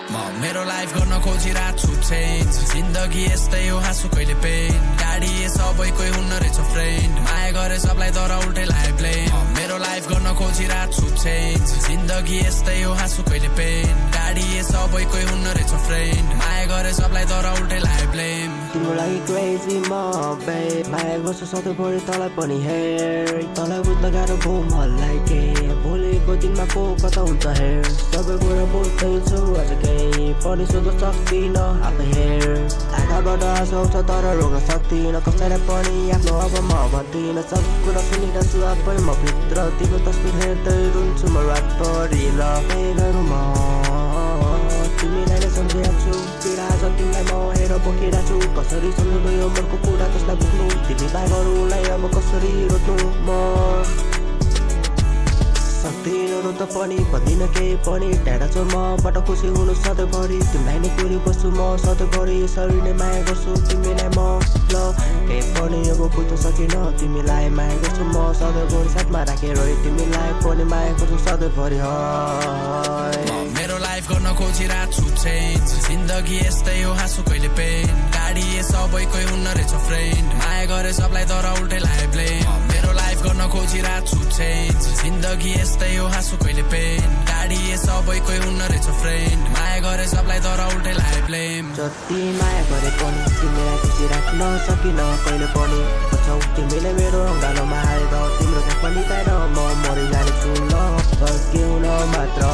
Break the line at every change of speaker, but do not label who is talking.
मेरो लाइफ गर्न खोजिरहेको छु चेन्ज जिन्दगी यस्तै हो हाँसु कहिले पेन गाडी सबैकै हुन्न रहेछ फ्रेन्ड माया गरे सबलाई तर उल्टै लाए ब्लेम मेरो लाइफ गर्न खोजिरहेको छु चेन्ज जिन्दगी यस्तै हो हाँसु कहिले पेन गाडी सबैकै हुन्न रहेछ फ्रेन्ड माया गरे सबलाई तर उल्टै लाए ब्लेम
तिम्रो लागि क्रेजी म babe माया गर्छु सधैँभरि तँलाई पनि हेर तँलाई बुझ्न गाह्रो भयो मलाई के भोलिको दिनमा को कता हुन्छ हेर सबै कुरा बुझ्दैछु आज केही पनि सोध्न सक्दिनँ आफ्नो हेर आँखाबाट आँसु आउँछ तर रोक्न सक्दिनँ कसैलाई पनि आफ्नो अब म भन्दिनँ सब कुरा सुनिरहेछु आफै म भित्र तिम्रो तस्बिर हेर्दै रुन्छु म रातभरि र के गरौँ म तिमीलाई नै सम्झिरहेको छु पीडा छ तिमीलाई म हेर बोकिरहेको छु कसरी सम्झाउनु यो मनको कुरा त्यसलाई बुझ्नु तिमी बाहेक अरूलाई अब कसरी रोज्नु म सक्दिनँ रोज्न पनि भन्दिनँ केही पनि टाढा छु मबाट खुसी हुनु सधैँभरि तिमीलाई नै कुरी बस्छु म सधैँभरि यसरी नै माया गर्छु तिमीलाई म ल केही पनि अब बुझ्न सकिनँ तिमीलाई माया गर्छु म सधैँभरि साथमा राखेर तिमीलाई पनि माया गर्छु सधैँभरि
मेरो लाइफ गर्न खोजिरहेको छु चेन्ज जिन्दगी यस्तै हो हाँसु कहिले पेन गाडी सबैकै हुन्न रहेछ फ्रेन्ड माया गरे सबलाई तर उल्टै लाए ब्लेम मेरो लाइफ गर्न खोजिरहेको छु चेन्ज जिन्दगी यस्तै हो हाँसु कहिले पेन गाडी सबैकै हुन्न रहेछ फ्रेन्ड माया गरे सबलाई तर उल्टै लाए ब्लेम
जति माया गरे पनि तिमीलाई खुसी राख्न सकिन कहिले पनि पछौ तिमीले मेरो अङ्गालोमा आएर तिम्रो पनि गएर म मरि जानेछु ल फर्किउन मात्र